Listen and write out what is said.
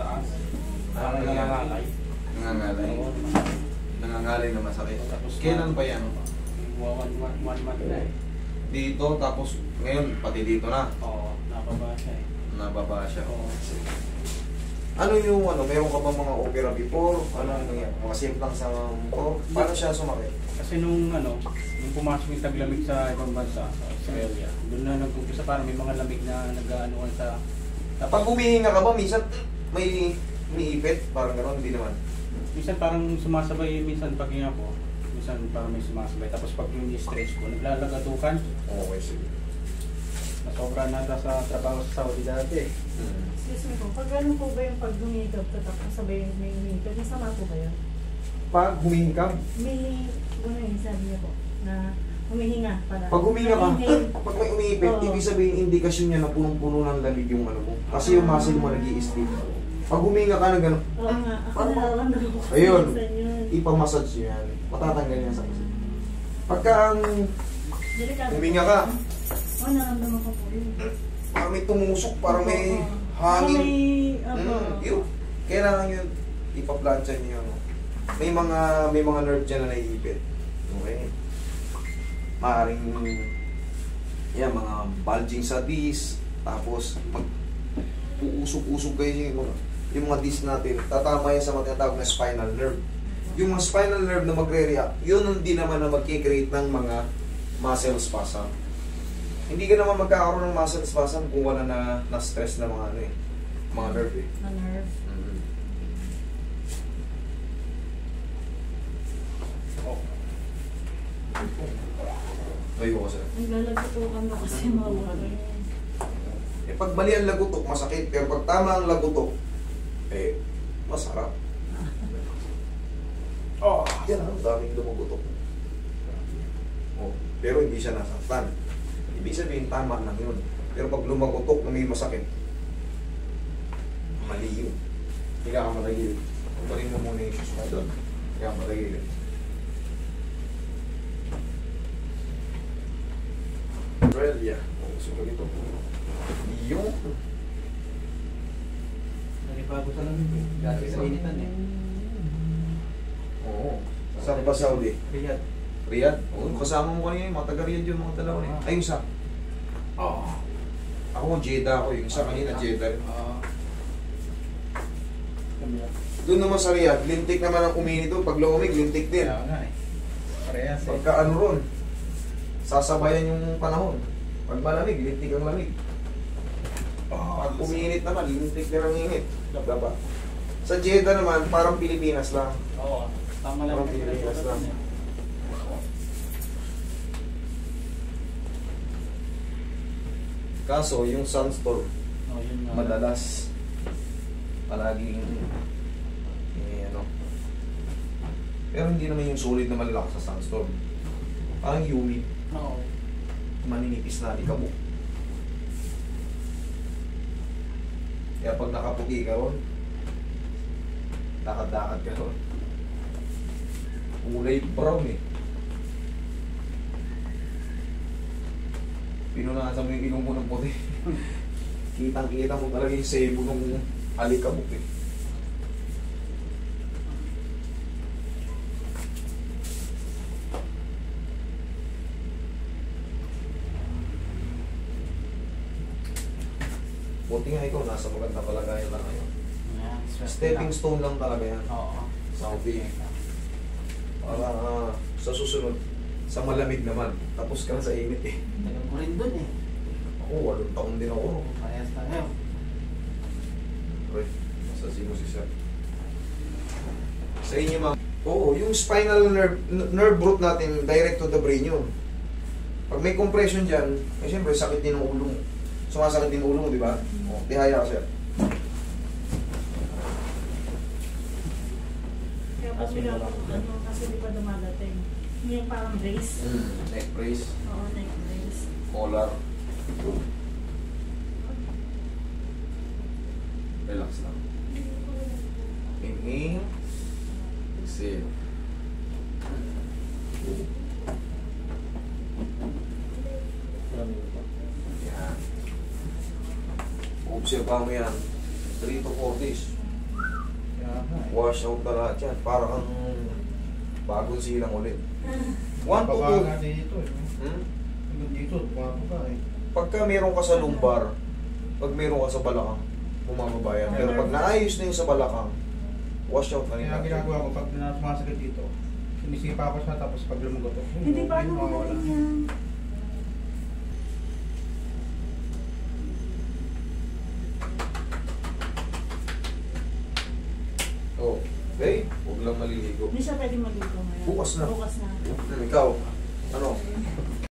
taas. Parang nangangalay. Nangangalay. Nangangalay na masakit. Tapos Kailan pa yan? One month na eh. Dito, tapos ngayon, pati dito na. Oo, nababa siya eh. Nababa siya. Oo. Ano yung meron ka ba mga opera before? Ano yung mga simplang sa mukha? Paano siya sumakit? Kasi nung pumasok yung taglamig sa ibang bansa, sa Australia, doon na nag-umpisa parang may mga lamig na nag-ano sa... Pag humihinga ka ba, minsan may umiipit? Parang gano'n, hindi naman. Minsan parang sumasabay, minsan paghinga ko, minsan parang may sumasabay. Tapos pag yung stretch ko, naglalagatukan. Okay, sige. Nasobra na sa trabaho sa Saudi dati. Excuse me po, pag ano po ba yung pag humihigab ka tapos sabay may humihigab, masama po ba yun? Pag humihinga, May, ano yung sabi niya po, na humihinga para... pag humihinga ka, Inhale. pag may umiipit, Oo. ibig sabihin indikasyon niya na punong-puno ng lamig yung ano mo. Kasi yung muscle mo nag-i-stiff. Pag humihinga ka na gano'n, Oo nga, ako nararamdaman ko. Ayun. Minsan yun. ipamassage niyo yan. Matatanggal yan sa kasi. Pagka ang Delikado huminga po. ka, Oo, nararamdaman ko po yun. parang may tumusok, parang may Parang hangin. may, Yun. Kailangan yun, ipa-plancha niyo. May mga nerve dyan na naiipit. Okay. Maaring yan, mga bulging sa disc, tapos pag uusog-usog kayo yung mga disc natin, tatama yan sa mga tinatawag na spinal nerve. Yung mga spinal nerve na magre-react, yun hindi naman na magkikreate ng mga muscle spasm. Hindi ka naman magkakaroon ng muscle spasm kung wala na stress na mga mga nerve eh. na nerve. Tayo ko sir. Naglalagutukan mo kasi mawala. Eh pag mali ang lagutok, masakit. Pero pag tama ang lagutok, eh, masarap. Oh, yan ang daming lumugutok. Oh, pero hindi siya nasaktan. Ibig sabihin, tama lang yun. Pero pag lumagutok na may masakit, mali yun. Hindi ka matagilid. Ubarin mo muna yung shoes mo doon. Hindi ka matagilid. Australia. Oh, sulo dito. Yung Nanibago sa lamig eh. Dati sa initan eh. oo. Saan ba Saudi? Riyadh. Riyadh? Oo, kasama mo kanina yung mga taga-Riyadh yung mga dalawa niya. Ay, yung isa. Oo. Ako, Jeddah ako. Yung isa kanina, Jeddah. Doon naman sa Riyadh, lintik naman ang uminit doon. Pag lumamig, lintik din. Kaya nga eh. Parehas eh. Pagka ano ron, sasabayan yung panahon. Pag malamig, lintik ang lamig. Pag uminit naman, lintik din ang init. Diba? Sa Jeddah naman, parang Pilipinas lang. Oo. Tama lang. Parang Pilipinas lang. Kaso, yung sunstorm, Oh, yun nga. madalas palaging pero hindi naman yung solid na malalakas sa sunstorm. Parang humid, Oo. maninipis na alikabok. Kaya pag nakaputi ka ron, lakad-lakad ka ron, kulay brown eh. Pinunasan mo yung ilong mo ng puti. Kitang-kita mo talaga yung sebo ng alikabok eh. Buti nga ikaw, nasa maganda palagayan lang ngayon. Yan, stress Stepping lang. stone lang talaga yan. Oo. Saudi. Para sa susunod, sa malamig naman. Tapos ka na sa init eh. Tagal ko rin dun eh. Ako, 8 taon din ako. Parehas na ngayon. Uy, nasa sino si sir? Sa inyo ma'am. Oo, yung spinal nerve root natin, direct to the brain yun. Pag may compression dyan, eh syempre sakit din ang ulo mo. Sumasakit din ang ulo mo, di ba? O, tihaya ka sir. Kaya po nila po, kasi di pa dumadating. Yung parang brace. Neck brace, Oo, neck brace. collar. Relax lang. Inhale. Exhale. Yan. Obserbahan mo yan. 3 to 4 days. Kaya nga eh. Wash out na lahat yan. Para kang bagong silang ulit. 1 to 2. Pabaga dito eh. Hmm? Hanggang dito, bumabaga eh. Pagka meron ka sa lumbar, pag meron ka sa balakang, bumababa yan. Pero pag naayos na yung sa balakang, wash out na rin Kaya natin. ginagawa ko, pag sumasakit dito, sinisipa ko siya, tapos pag lumugot ako, Hindi pa ano mawawala. magaling yan. Oh, okay? Huwag lang maliligo. Hindi siya pwede maligo ngayon. Bukas na. Bukas na. Ikaw, ano?